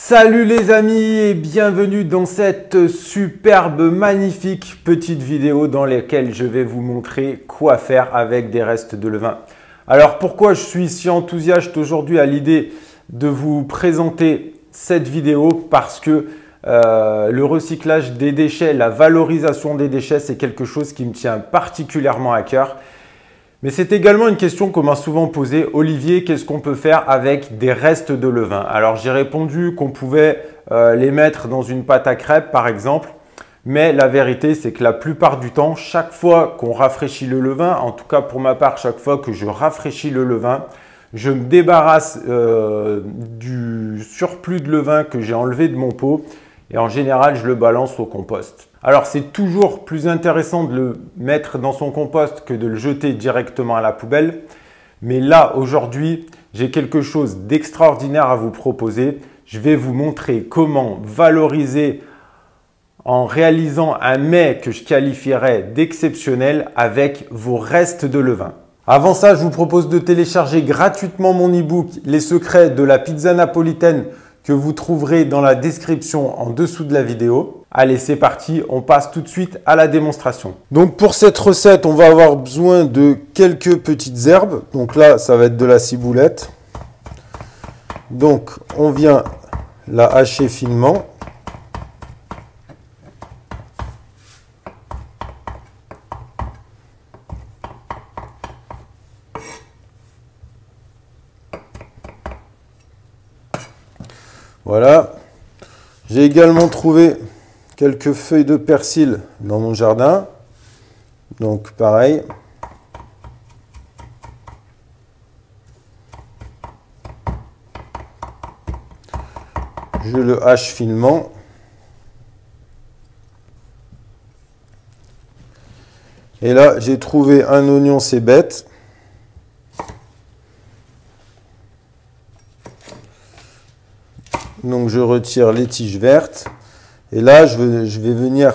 Salut les amis et bienvenue dans cette superbe, magnifique petite vidéo dans laquelle je vais vous montrer quoi faire avec des restes de levain. Alors pourquoi je suis si enthousiaste aujourd'hui à l'idée de vous présenter cette vidéo? Parce que le recyclage des déchets, la valorisation des déchets, c'est quelque chose qui me tient particulièrement à cœur. Mais c'est également une question qu'on m'a souvent posée. Olivier, qu'est-ce qu'on peut faire avec des restes de levain? Alors j'ai répondu qu'on pouvait les mettre dans une pâte à crêpes par exemple. Mais la vérité, c'est que la plupart du temps, chaque fois qu'on rafraîchit le levain, en tout cas pour ma part, chaque fois que je rafraîchis le levain, je me débarrasse du surplus de levain que j'ai enlevé de mon pot. Et en général, je le balance au compost. Alors, c'est toujours plus intéressant de le mettre dans son compost que de le jeter directement à la poubelle. Mais là, aujourd'hui, j'ai quelque chose d'extraordinaire à vous proposer. Je vais vous montrer comment valoriser en réalisant un mets que je qualifierais d'exceptionnel avec vos restes de levain. Avant ça, je vous propose de télécharger gratuitement mon e-book « Les secrets de la pizza napolitaine » que vous trouverez dans la description en dessous de la vidéo. Allez, c'est parti, on passe tout de suite à la démonstration. Donc pour cette recette, on va avoir besoin de quelques petites herbes. Donc là, ça va être de la ciboulette. Donc on vient la hacher finement. Voilà. J'ai également trouvé quelques feuilles de persil dans mon jardin. Donc pareil. Je le hache finement. Et là, j'ai trouvé un oignon cébette. Donc je retire les tiges vertes. Et là, je vais venir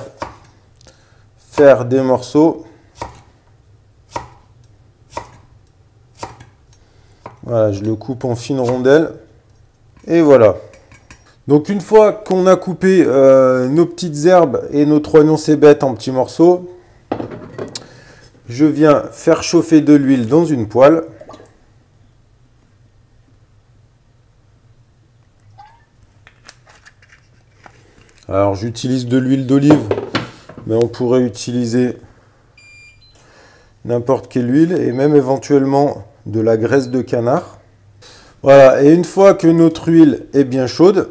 faire des morceaux. Voilà, je le coupe en fines rondelles. Et voilà. Donc une fois qu'on a coupé nos petites herbes et notre oignon cébette en petits morceaux, je viens faire chauffer de l'huile dans une poêle. Alors j'utilise de l'huile d'olive, mais on pourrait utiliser n'importe quelle huile et même éventuellement de la graisse de canard. Voilà, et une fois que notre huile est bien chaude,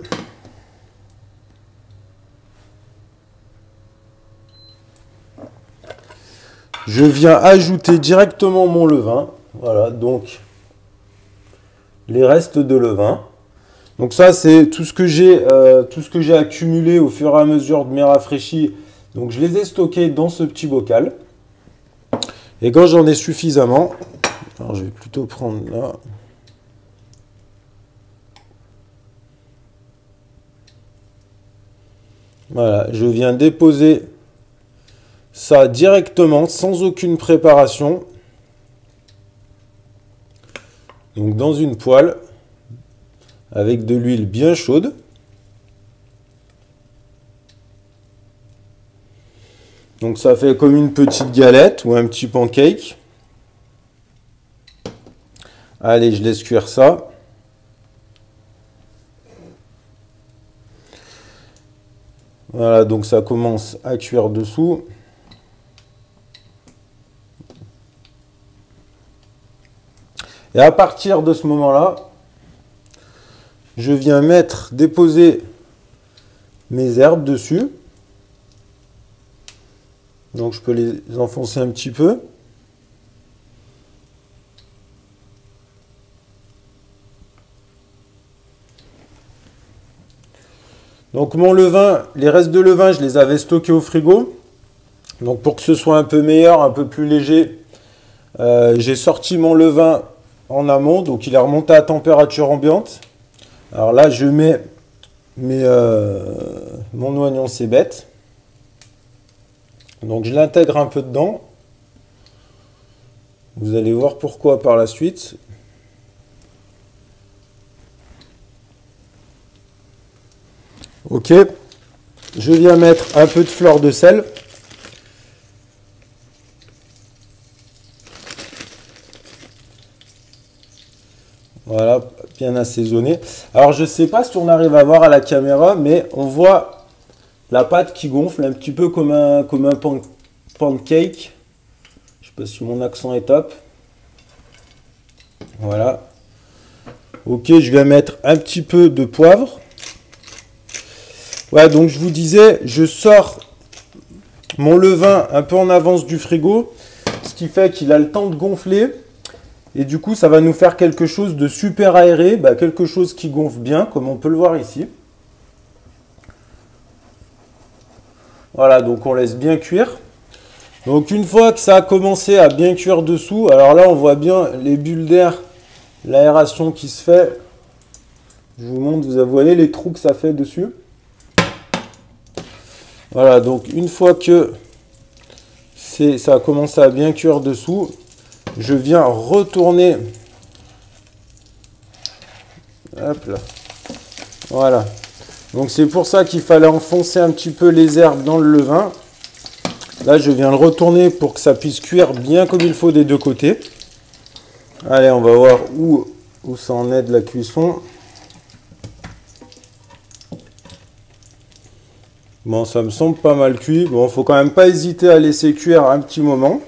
je viens ajouter directement mon levain. Voilà, donc les restes de levain. Donc ça, c'est tout ce que j'ai accumulé au fur et à mesure de mes rafraîchis. Donc je les ai stockés dans ce petit bocal. Et quand j'en ai suffisamment, alors je vais plutôt prendre là. Voilà, je viens déposer ça directement, sans aucune préparation. Donc dans une poêle, avec de l'huile bien chaude. Donc ça fait comme une petite galette ou un petit pancake. Allez, je laisse cuire ça. Voilà, donc ça commence à cuire dessous. Et à partir de ce moment-là, je viens déposer mes herbes dessus. Donc je peux les enfoncer un petit peu. Donc mon levain, les restes de levain, je les avais stockés au frigo. Donc pour que ce soit un peu meilleur, un peu plus léger, j'ai sorti mon levain en amont. Donc il est remonté à température ambiante. Alors là, je mets mon oignon cébette. Donc je l'intègre un peu dedans. Vous allez voir pourquoi par la suite. Ok, je viens mettre un peu de fleur de sel. Voilà, bien assaisonné. Alors, je ne sais pas si on arrive à voir à la caméra, mais on voit la pâte qui gonfle un petit peu comme un pancake. Je ne sais pas si mon accent est top. Voilà. Ok, je vais mettre un petit peu de poivre. Ouais, donc je vous disais, je sors mon levain un peu en avance du frigo, ce qui fait qu'il a le temps de gonfler. Et du coup, ça va nous faire quelque chose de super aéré, quelque chose qui gonfle bien, comme on peut le voir ici. Voilà, donc on laisse bien cuire. Donc une fois que ça a commencé à bien cuire dessous, alors là on voit bien les bulles d'air, l'aération qui se fait. Je vous montre, vous voyez les trous que ça fait dessus. Voilà, donc une fois que ça a commencé à bien cuire dessous, je viens retourner. Hop là. Voilà. Donc c'est pour ça qu'il fallait enfoncer un petit peu les herbes dans le levain. Là, je viens le retourner pour que ça puisse cuire bien comme il faut des deux côtés. Allez, on va voir où ça en est de la cuisson. Bon, ça me semble pas mal cuit. Bon, faut quand même pas hésiter à laisser cuire un petit moment.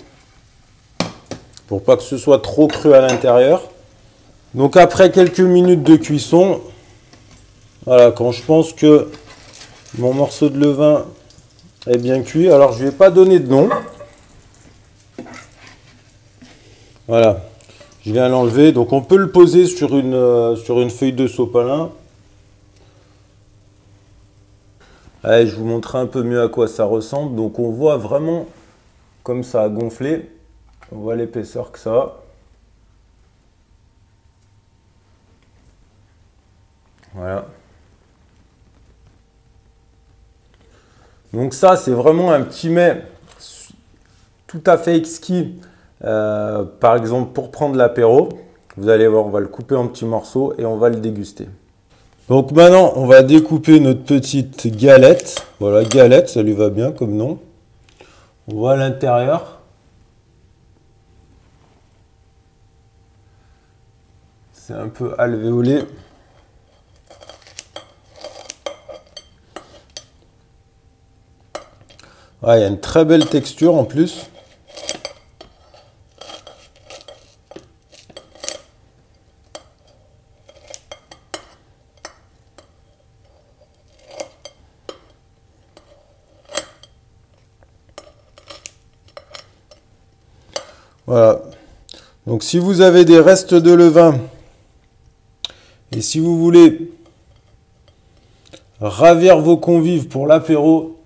Pour pas que ce soit trop cru à l'intérieur. Donc après quelques minutes de cuisson, voilà, quand je pense que mon morceau de levain est bien cuit, alors je ne vais pas donner de nom. Voilà, je viens l'enlever. Donc on peut le poser sur une feuille de sopalin. Allez, je vous montre un peu mieux à quoi ça ressemble. Donc on voit vraiment comme ça a gonflé. On voit l'épaisseur que ça a. Voilà. Donc ça, c'est vraiment un petit mets tout à fait exquis. Par exemple, pour prendre l'apéro. Vous allez voir, on va le couper en petits morceaux et on va le déguster. Donc maintenant, on va découper notre petite galette. Voilà, galette, ça lui va bien comme nom. On voit l'intérieur. C'est un peu alvéolé. Ouais, il y a une très belle texture en plus. Voilà. Donc si vous avez des restes de levain et si vous voulez ravir vos convives pour l'apéro,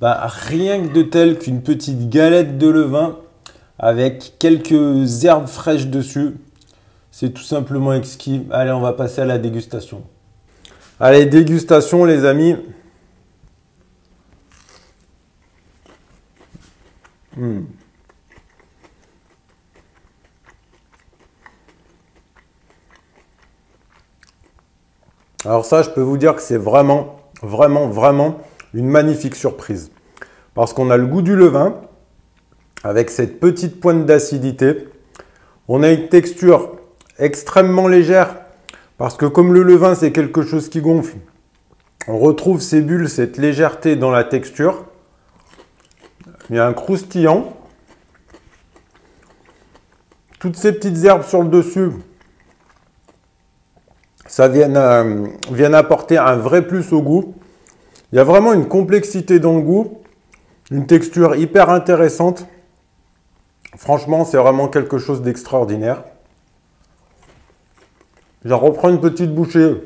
rien que de tel qu'une petite galette de levain avec quelques herbes fraîches dessus, c'est tout simplement exquis. Allez, on va passer à la dégustation. Allez, dégustation les amis. Alors ça, je peux vous dire que c'est vraiment une magnifique surprise. Parce qu'on a le goût du levain, avec cette petite pointe d'acidité. On a une texture extrêmement légère, parce que comme le levain, c'est quelque chose qui gonfle, on retrouve ces bulles, cette légèreté dans la texture. Il y a un croustillant. Toutes ces petites herbes sur le dessus, ça vient apporter un vrai plus au goût. Il y a vraiment une complexité dans le goût, une texture hyper intéressante. Franchement, c'est vraiment quelque chose d'extraordinaire. J'en reprends une petite bouchée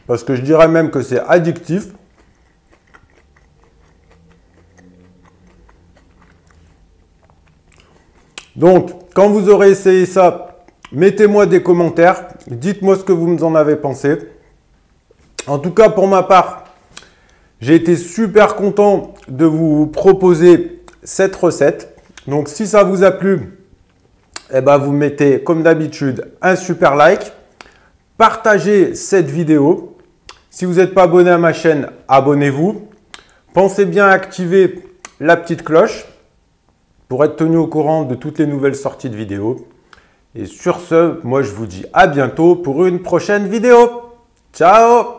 parce que je dirais même que c'est addictif. Donc, quand vous aurez essayé ça, mettez-moi des commentaires. Dites-moi ce que vous en avez pensé. En tout cas, pour ma part, j'ai été super content de vous proposer cette recette. Donc, si ça vous a plu, vous mettez comme d'habitude un super like. Partagez cette vidéo. Si vous n'êtes pas abonné à ma chaîne, abonnez-vous. Pensez bien à activer la petite cloche pour être tenu au courant de toutes les nouvelles sorties de vidéos. Et sur ce, moi je vous dis à bientôt pour une prochaine vidéo. Ciao!